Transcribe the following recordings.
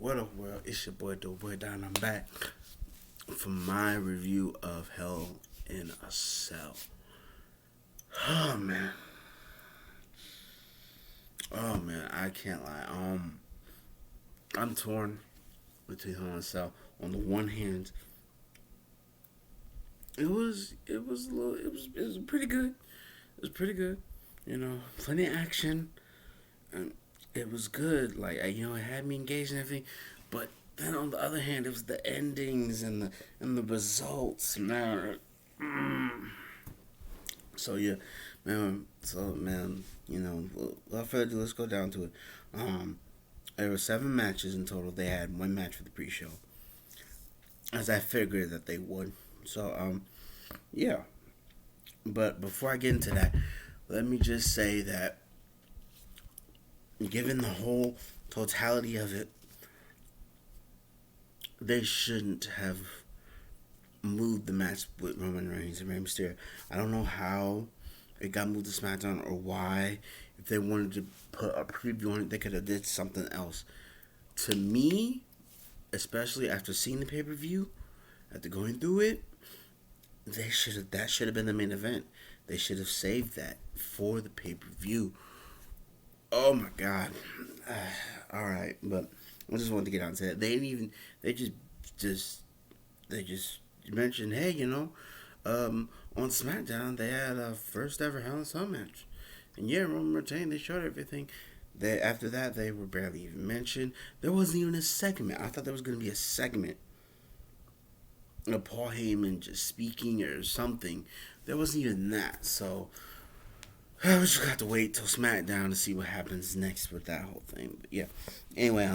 What up, world? It's your boy, Doughboy Don. I'm back for my review of Hell in a Cell. Oh man, I can't lie. I'm torn between Hell in a Cell. On the one hand, it was pretty good. It was pretty good. Plenty of action. And it was good. Like it had me engaged and everything. But then on the other hand, it was the endings and the results. Man, so yeah, man. So man, without further ado, let's go down to it. Um, there were 7 matches in total. They had 1 match for the pre-show, as I figured that they would. So yeah. But before I get into that, let me just say that given the whole totality of it, they shouldn't have moved the match with Roman Reigns and Rey Mysterio. I don't know how it got moved to SmackDown or why. If they wanted to put a preview on it, they could have did something else. To me, especially after seeing the pay per view, after going through it, that should have been the main event. They should have saved that for the pay per view. Oh my god! All right, but I just wanted to get on to that. They just mentioned, hey, on SmackDown they had a first ever Hell in a Cell match, and yeah, Roman retained. They showed everything. After that they were barely even mentioned. There wasn't even a segment. I thought there was going to be a segment of Paul Heyman just speaking or something. There wasn't even that. So we just got to wait till SmackDown to see what happens next with that whole thing. But yeah. Anyway,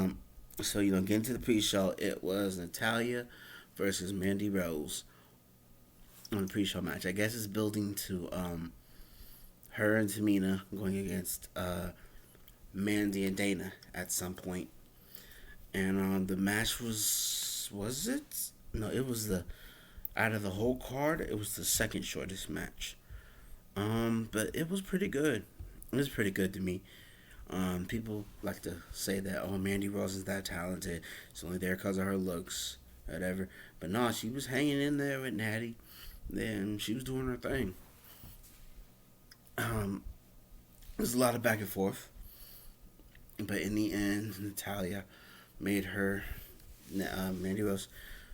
so getting to the pre-show, it was Natalya versus Mandy Rose on the pre-show match. I guess it's building to her and Tamina going against Mandy and Dana at some point. And the match was it? No, it was out of the whole card, it was the second shortest match. But it was pretty good. It was pretty good to me. People like to say that, oh, Mandy Rose is that talented. It's only there because of her looks, whatever. But no, she was hanging in there with Natty. Then she was doing her thing. There's a lot of back and forth. But in the end, Natalya made her, Mandy Rose,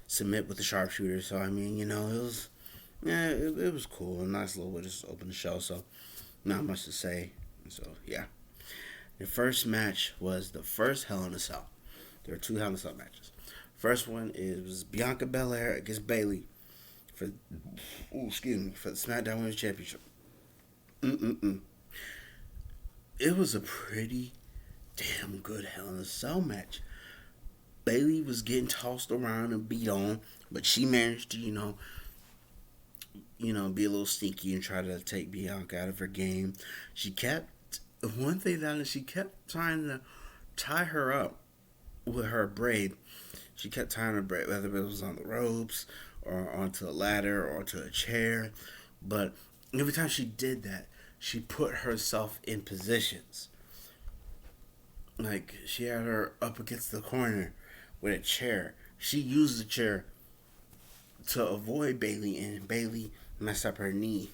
submit with the sharpshooter. So, I mean, it was, yeah, it was cool. A nice little way to open the show. So, not much to say. So, yeah. The first match was the first Hell in a Cell. There were 2 Hell in a Cell matches. First one was Bianca Belair against Bayley for the SmackDown Women's Championship. It was a pretty damn good Hell in a Cell match. Bayley was getting tossed around and beat on, but she managed to, be a little sneaky and try to take Bianca out of her game. She kept trying to tie her up with her braid. She kept tying her braid, whether it was on the ropes or onto a ladder or onto a chair. But every time she did that, she put herself in positions. Like, she had her up against the corner with a chair. She used the chair to avoid Bayley, and Bayley messed up her knee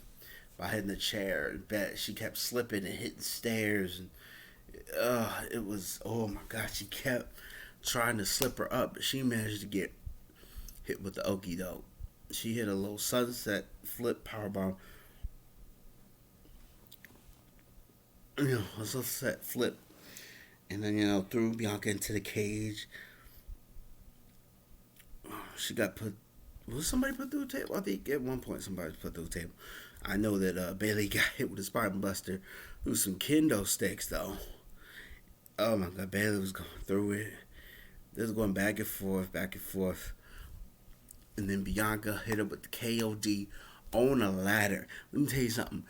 by hitting the chair. She kept slipping and hitting stairs, and it was, oh my god, she kept trying to slip her up, but she managed to get hit with the okie doke. She hit a little sunset flip powerbomb. A sunset flip, and then threw Bianca into the cage. She got put. Was somebody put through the table? I think at one point somebody was put through the table. I know that Bayley got hit with a spine buster through some kendo sticks, though. Oh my god, Bayley was going through it. They was going back and forth. And then Bianca hit her with the KOD on a ladder. Let me tell you something.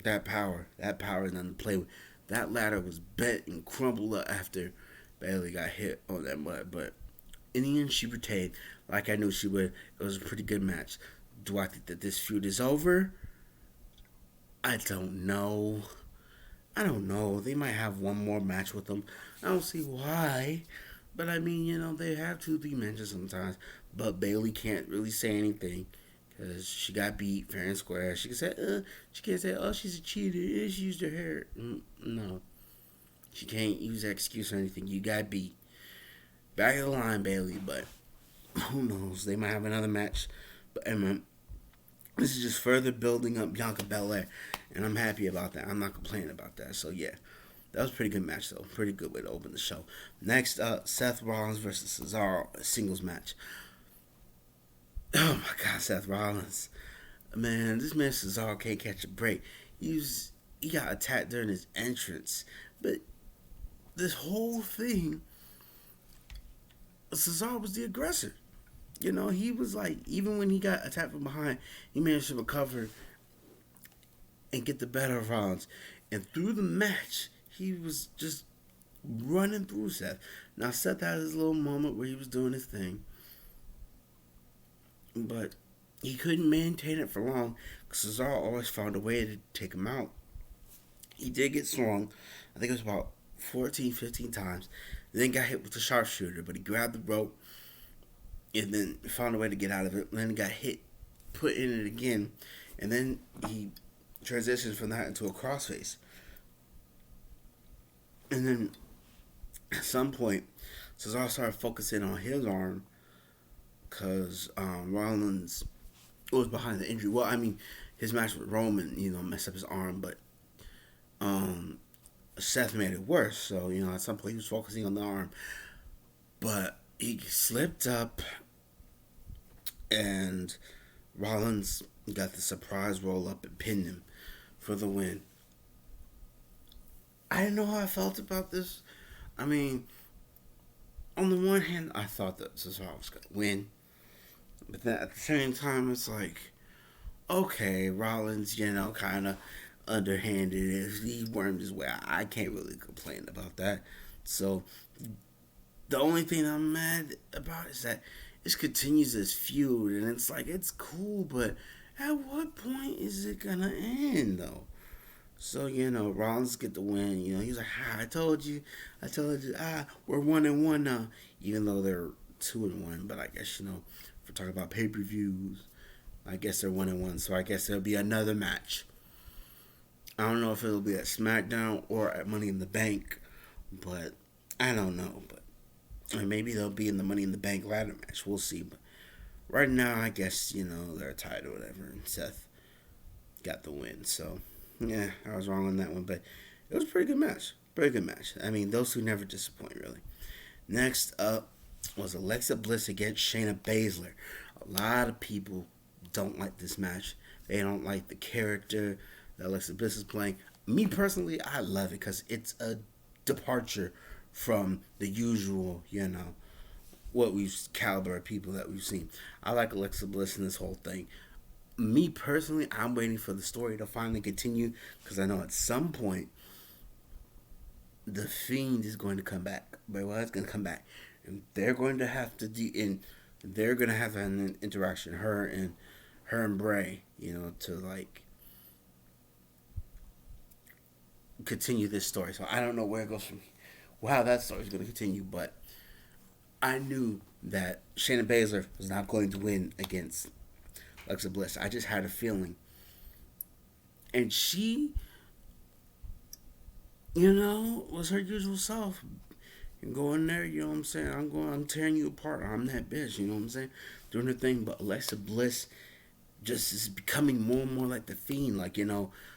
That power is nothing to play with. That ladder was bent and crumbled up after Bayley got hit on that mud. But in the end, she retained, like I knew she would. It was a pretty good match. Do I think that this feud is over? I don't know. I don't know. They might have one more match with them. I don't see why. But I mean, they have to be mentioned sometimes. But Bailey can't really say anything because she got beat fair and square. She can't say, oh, she's a cheater. She used her hair. No, she can't use that excuse or anything. You got beat. Back of the line, Bailey. But who knows? They might have another match. But this is just further building up Bianca Belair, and I'm happy about that. I'm not complaining about that. So yeah, that was a pretty good match though. Pretty good way to open the show. Next up, Seth Rollins versus Cesaro, a singles match. Oh my God, Seth Rollins, man, this man Cesaro can't catch a break. He got attacked during his entrance, but this whole thing, Cesaro was the aggressor. He was like, even when he got attacked from behind, he managed to recover and get the better of Rollins. And through the match, he was just running through Seth. Now, Seth had his little moment where he was doing his thing, but he couldn't maintain it for long because Cesaro always found a way to take him out. He did get swung, I think it was about 14, 15 times. Then got hit with the sharpshooter, but he grabbed the rope and then found a way to get out of it. And then got hit, put in it again, and then he transitioned from that into a crossface. And then at some point, Cesaro started focusing on his arm because Rollins was behind the injury. Well, I mean, his match with Roman, messed up his arm, but Seth made it worse. So, at some point he was focusing on the arm. But he slipped up and Rollins got the surprise roll up and pinned him for the win. I didn't know how I felt about this. I mean, on the one hand, I thought that Cesaro was going to win. But then at the same time, it's like, okay, Rollins, kind of underhanded. He wormed his way. I can't really complain about that. So, the only thing I'm mad about is that this continues this feud. And it's like, it's cool, but at what point is it going to end, though? So, Rollins get the win. He's like, I told you, we're 1-1 now. Even though they're 2-1. But I guess, if we're talking about pay-per-views, I guess they're 1-1. So I guess there'll be another match. I don't know if it'll be at SmackDown or at Money in the Bank. But I don't know. But maybe they'll be in the Money in the Bank ladder match. We'll see. But right now, I guess, they're tied or whatever. And Seth got the win. So, yeah, I was wrong on that one. But it was a pretty good match. Pretty good match. I mean, those two never disappoint, really. Next up was Alexa Bliss against Shayna Baszler. A lot of people don't like this match. They don't like the character that Alexa Bliss is playing. Me personally, I love it because it's a departure from the usual, what we've caliber of people that we've seen. I like Alexa Bliss in this whole thing. Me personally, I'm waiting for the story to finally continue because I know at some point the Fiend is going to come back. Bray Wyatt's going to come back, and they're going to have to they're going to have an interaction, her and Bray, to like continue this story. So I don't know where it goes from, how that story is going to continue, but I knew that Shayna Baszler was not going to win against Alexa Bliss. I just had a feeling, and she, was her usual self. And go in there, you know what I'm saying? I'm tearing you apart. I'm that bitch, you know what I'm saying? Doing her thing, but Alexa Bliss just is becoming more and more like the Fiend. Like,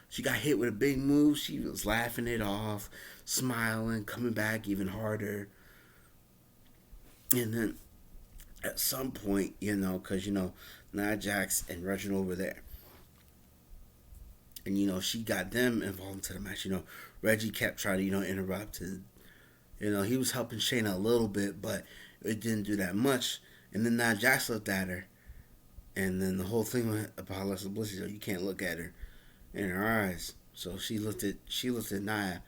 she got hit with a big move. She was laughing it off, smiling, coming back even harder. And then at some point, because, Nia Jax and Reginald were there. And, she got them involved into the match. Reggie kept trying to, interrupt. And, he was helping Shayna a little bit, but it didn't do that much. And then Nia Jax looked at her. And then the whole thing about Alexa Bliss, you can't look at her in her eyes. So she looked at Nia.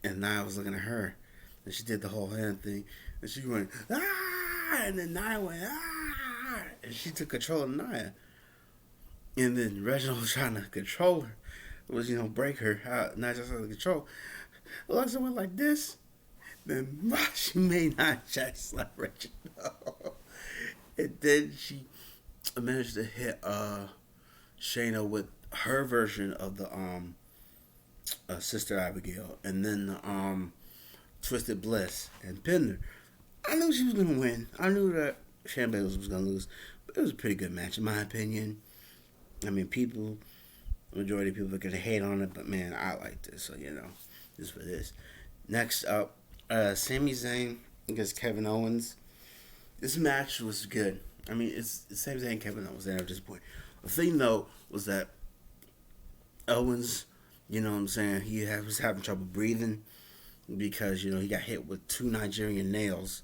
And Nia was looking at her. And she did the whole hand thing. And she went, ah! And then Nia went, ah! And she took control of Nia. And then Reginald was trying to control her. was, break her, not just under control. Alexa went like this, then she made not just like Reginald. And then she managed to hit Shayna with her version of the Sister Abigail, and then the Twisted Bliss and pinned her. I knew she was gonna win. I knew that Shayna Baszler was gonna lose, but it was a pretty good match in my opinion. I mean, majority of people are gonna hate on it, but man, I like this, so this is what it is. Next up, Sami Zayn against Kevin Owens. This match was good. I mean, it's the same thing Kevin Owens at this point. The thing though was that Owens, what I'm saying, was having trouble breathing because he got hit with two Nigerian nails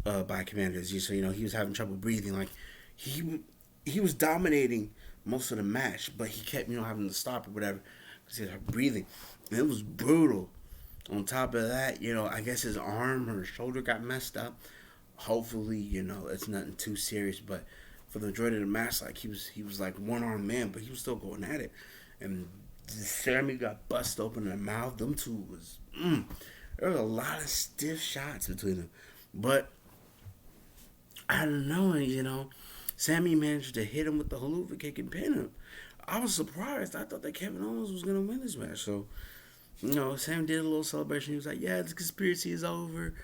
by Commander Z. So he was having trouble breathing. Like he was dominating most of the match, but he kept having to stop or whatever because he was breathing. And it was brutal. On top of that, I guess his arm or his shoulder got messed up. Hopefully, it's nothing too serious. But for the majority of the match, like he was like one armed man, but he was still going at it. And Sammy got bust open in the mouth. Them two was there was a lot of stiff shots between them, but I don't know. Sammy managed to hit him with the haluva kick and pin him. I was surprised. I thought that Kevin Owens was gonna win this match. So, Sam did a little celebration. He was like, "Yeah, the conspiracy is over.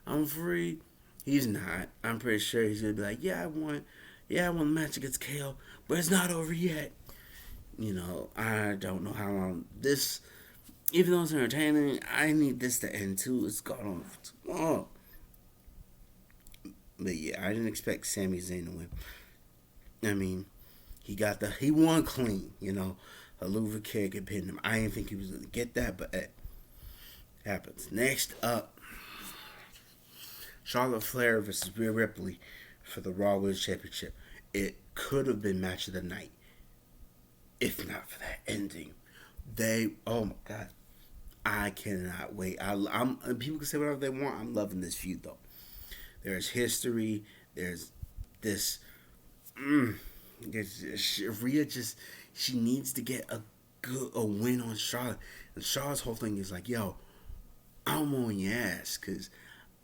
I'm free." He's not. I'm pretty sure he's gonna be like, "Yeah, I won. Yeah, I won the match against KO, but it's not over yet." I don't know how long this. Even though it's entertaining, I need this to end too. It's gone on for too long. But yeah, I didn't expect Sami Zayn to win. I mean, he won clean. A Luva kick and pinned him. I didn't think he was gonna get that, but it happens. Next up, Charlotte Flair versus Rhea Ripley for the Raw Women's Championship. It could have been match of the night, if not for that ending. Oh my god, I cannot wait. I'm people can say whatever they want. I'm loving this feud though. There's history. There's this. Rhea she needs to get a win on Charlotte, and Charlotte's whole thing is like, "Yo, I'm on your ass because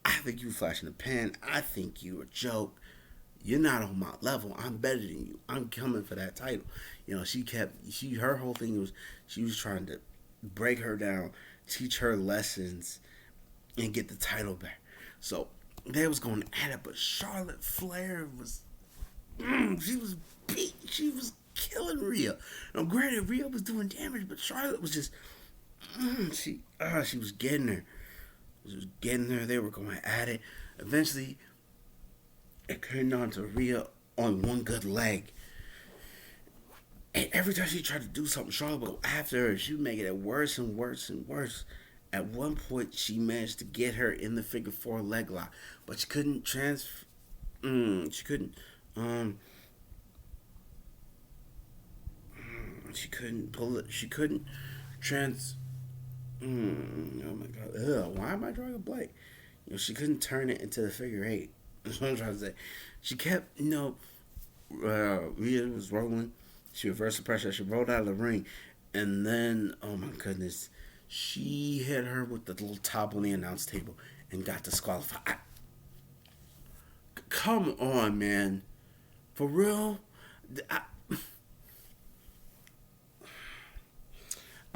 I think you flashing the pan. I think you a joke. You're not on my level. I'm better than you. I'm coming for that title." Her whole thing was she was trying to break her down, teach her lessons, and get the title back. So they was going at it, but Charlotte Flair was, she was beat. She was killing Rhea. Now, granted, Rhea was doing damage, but Charlotte was just, she was getting her. She was getting her. They were going at it. Eventually, it came down to Rhea on one good leg. And every time she tried to do something, Charlotte would go after her. She would make it worse and worse and worse. At one point, she managed to get her in the figure four leg lock, but she couldn't she couldn't. She couldn't pull it. She couldn't trans. Oh my god! Ugh, why am I drawing a blank? She couldn't turn it into the figure eight. That's what I'm trying to say. She kept, Rhea was rolling. She reversed the pressure. She rolled out of the ring, and then, oh my goodness, she hit her with the little top on the announce table and got disqualified. Come on, man, for real.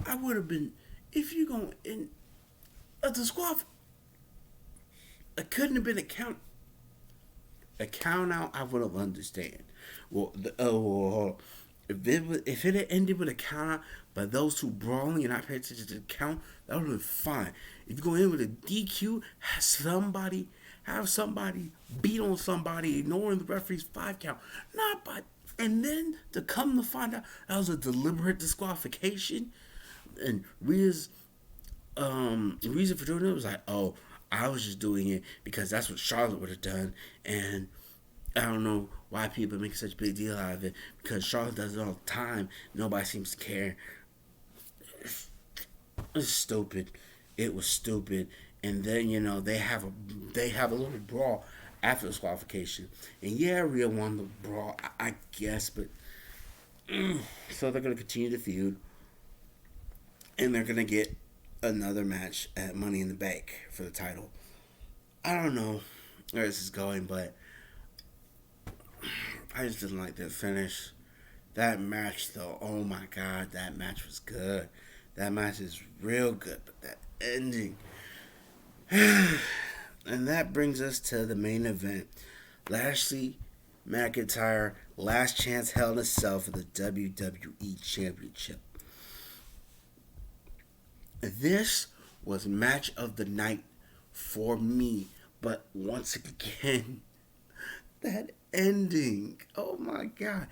I would have been if you going in a disqualification. It couldn't have been a count out. I would have understand. Well, if it had ended with a count out by those two brawling and not paying attention to the count, that would have been fine. If you go in with a DQ, have somebody beat on somebody, ignoring the referee's 5 count, not by, and then to come to find out that was a deliberate disqualification, and Rhea's reason for doing it was like, oh, I was just doing it because that's what Charlotte would have done, and I don't know why people make such a big deal out of it because Charlotte does it all the time. Nobody seems to care. It's stupid. It was stupid. And then they have a little brawl after this qualification, and yeah, Rhea won the brawl, I guess, but so they're gonna continue the feud. and they're gonna get another match at Money in the Bank for the title. I don't know where this is going, but I just didn't like the finish. That match, though, oh my god, that match was good. That match is real good, but that ending. And that brings us to the main event. Lashley McIntyre, last chance Hell in a Cell for the WWE Championship. This was match of the night for me, but once again, that ending. Oh my god,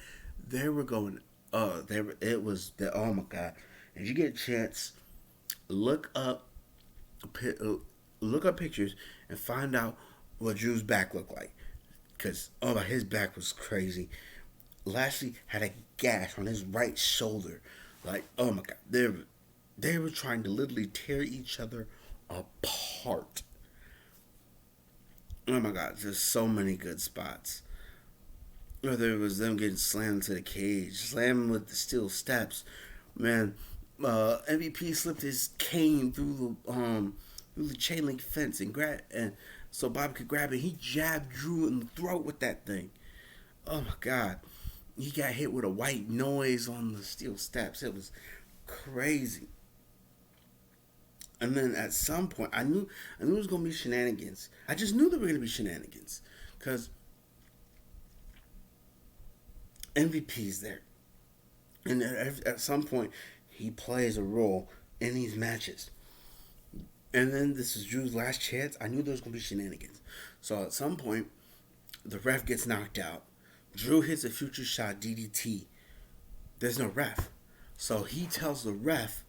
they were going. It was the. Oh my god, if you get a chance, look up, look up pictures and find out what Drew's back looked like. Cause oh my, his back was crazy. Lashley had a gash on his right shoulder. Like oh my god, they were trying to literally tear each other apart. Oh my god, there's so many good spots. Whether it was them getting slammed to the cage, slamming with the steel steps, man. MVP slipped his cane through the chain link fence and so Bobby could grab it. He jabbed Drew in the throat with that thing. Oh my god, he got hit with a white noise on the steel steps. It was crazy. And then at some point, I knew it was gonna be shenanigans. I just knew there were gonna be shenanigans, cause MVP's there, and at some point he plays a role in these matches. And then this is Drew's last chance. I knew there was gonna be shenanigans. So at some point, the ref gets knocked out. Drew hits a future shot DDT. There's no ref, so he tells the ref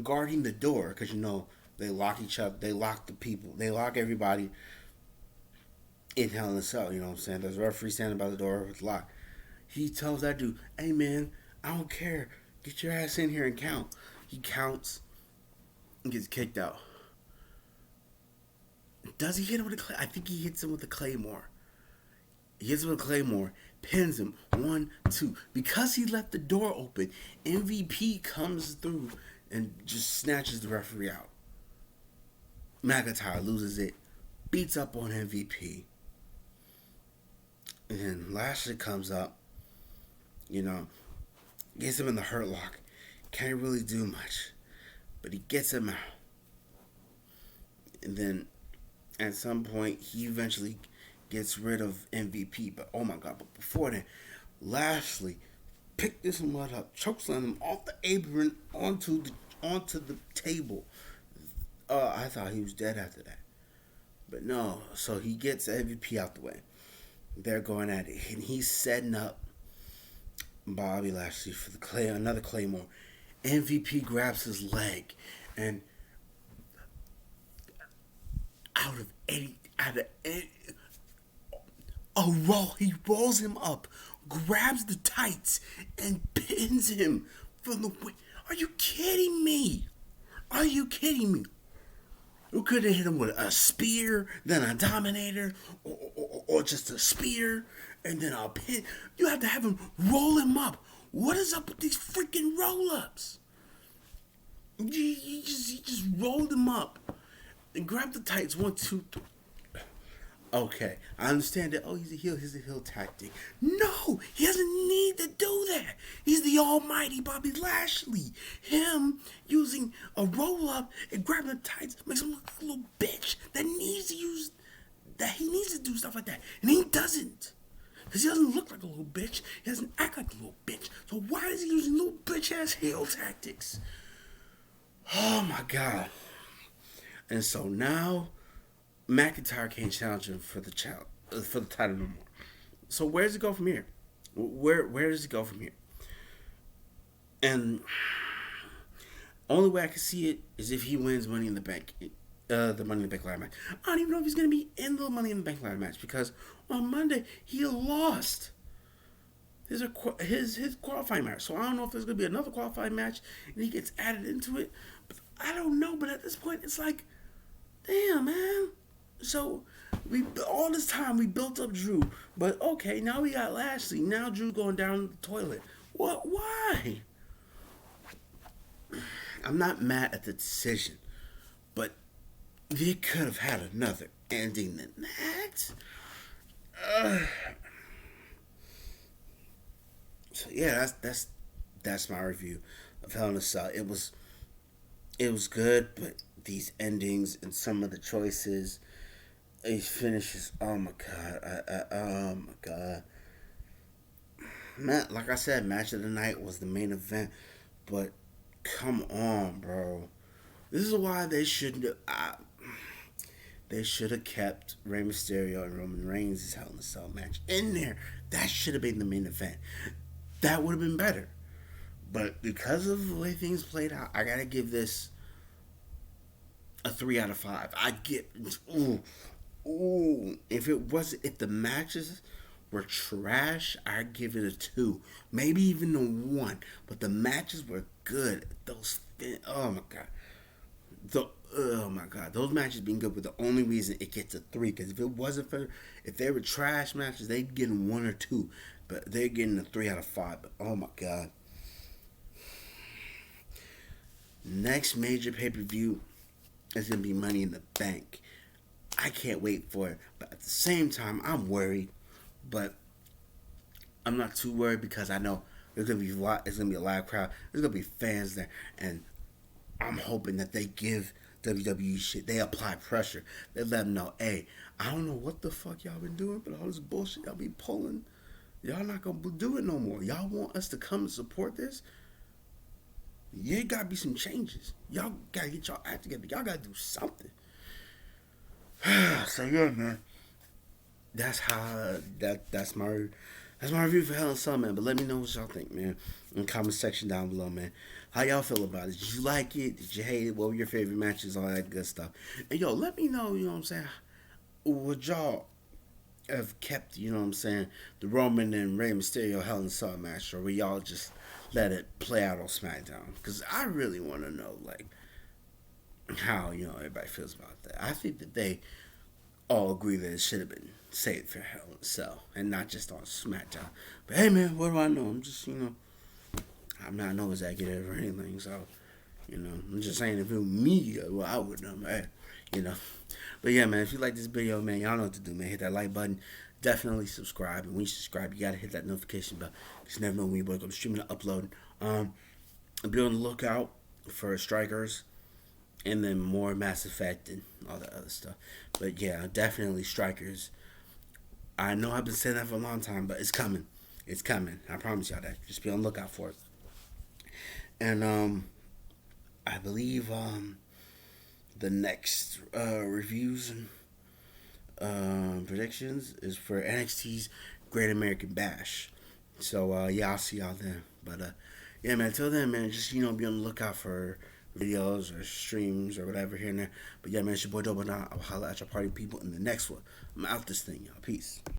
guarding the door, because you know they lock each other, they lock the people, they lock everybody in Hell in a Cell. You know what I'm saying? There's a referee standing by the door with lock. He tells that dude, "Hey man, I don't care. Get your ass in here and count." He counts and gets kicked out. Does he hit him with a clay? I think he hits him with a claymore. He hits him with a claymore, pins him 1-2. Because he left the door open, MVP comes through and just snatches the referee out. McIntyre loses it, beats up on MVP. And then Lashley comes up, you know, gets him in the hurt lock. Can't really do much, but he gets him out. And then at some point, he eventually gets rid of MVP. But oh my god, but before that, Lashley picked this one up, chokeslammed him off the apron onto the table. I thought he was dead after that. But no, so he gets MVP out the way. They're going at it, and he's setting up Bobby Lashley for another claymore. MVP grabs his leg, and out of any, he rolls him up, grabs the tights, and pins him from the way. Are you kidding me? Are you kidding me? We could have hit him with a spear, then a dominator, or just a spear, and then a pin. You have to have him roll him up. What is up with these freaking roll-ups? He just rolled him up and grabbed the tights. 1, 2, 3. Okay, I understand that. Oh, he's a heel tactic. No, he doesn't need to do that. He's the almighty Bobby Lashley. Him using a roll up and grabbing the tights makes him look like a little bitch that he needs to do stuff like that, and he doesn't. Because he doesn't look like a little bitch. He doesn't act like a little bitch. So why is he using little bitch ass heel tactics? Oh my god. And so now McIntyre can't challenge him for the title no more. So where does it go from here? Where does it go from here? And only way I can see it is if he wins Money in the Bank, the Money in the Bank ladder match. I don't even know if he's gonna be in the Money in the Bank ladder match, because on Monday he lost his qualifying match. So I don't know if there's gonna be another qualifying match and he gets added into it. But I don't know. But at this point, it's like, damn, man. So all this time we built up Drew, but okay, now we got Lashley. Now Drew going down the toilet. What? Why? I'm not mad at the decision, but they could have had another ending than that. Uh, so yeah, that's my review of Hell in a Cell. It was good, but these endings and some of the choices, these finishes. Oh my god! Oh my god! Man, like I said, match of the night was the main event, but come on, bro. This is why they shouldn't. They should have kept Rey Mysterio and Roman Reigns' Hell in a Cell match in there. That should have been the main event. That would have been better. But because of the way things played out, I gotta give this a 3 out of 5. I get ooh, ooh. If the matches were trash, I'd give it a 2, maybe even a 1. But the matches were good. Oh my god, oh my god, those matches being good were the only reason it gets a 3. Because if they were trash matches, they'd get a 1 or 2. But they're getting a 3 out of 5. But oh my god, next major pay per view is gonna be Money in the Bank. I can't wait for it, but at the same time, I'm worried. But I'm not too worried because I know there's gonna be a lot. It's gonna be a live crowd. There's gonna be fans there, and I'm hoping that they give WWE shit. They apply pressure. They let them know, hey, I don't know what the fuck y'all been doing, but all this bullshit y'all be pulling, y'all not gonna do it no more. Y'all want us to come and support this? Yeah, gotta be some changes. Y'all gotta get y'all act together. Y'all gotta do something. So yeah, man. That's how that's my review for Hell in a Cell, man. But let me know what y'all think, man, in the comment section down below, man. How y'all feel about it? Did you like it? Did you hate it? What were your favorite matches? All that good stuff. And yo, let me know. You know what I'm saying? Would y'all have kept, you know what I'm saying, the Roman and Rey Mysterio Hell in a Cell match, or will y'all just let it play out on SmackDown? Because I really want to know, like, how everybody feels about that. I think that they all agree that it should have been saved for Hell in a Cell and not just on SmackDown. But hey, man, what do I know? I'm just, I'm not no executive or anything, so I'm just saying if it was me, well, I would know, man. You know. But yeah, man, if you like this video, man, y'all know what to do, man. Hit that like button. Definitely subscribe. And when you subscribe, you gotta hit that notification bell. Because you never know when your boy comes streaming and uploading. Be on the lookout for Strikers and then more Mass Effect and all that other stuff. But yeah, definitely Strikers. I know I've been saying that for a long time, but it's coming. It's coming. I promise y'all that. Just be on the lookout for it. And I believe the next reviews and predictions is for NXT's Great American Bash. So yeah, I'll see y'all then. But yeah, man. Until then, man, just be on the lookout for videos or streams or whatever here and there. But yeah, man, it's your boy Dope, and I'll holla at your party people in the next one. I'm out this thing, y'all. Peace.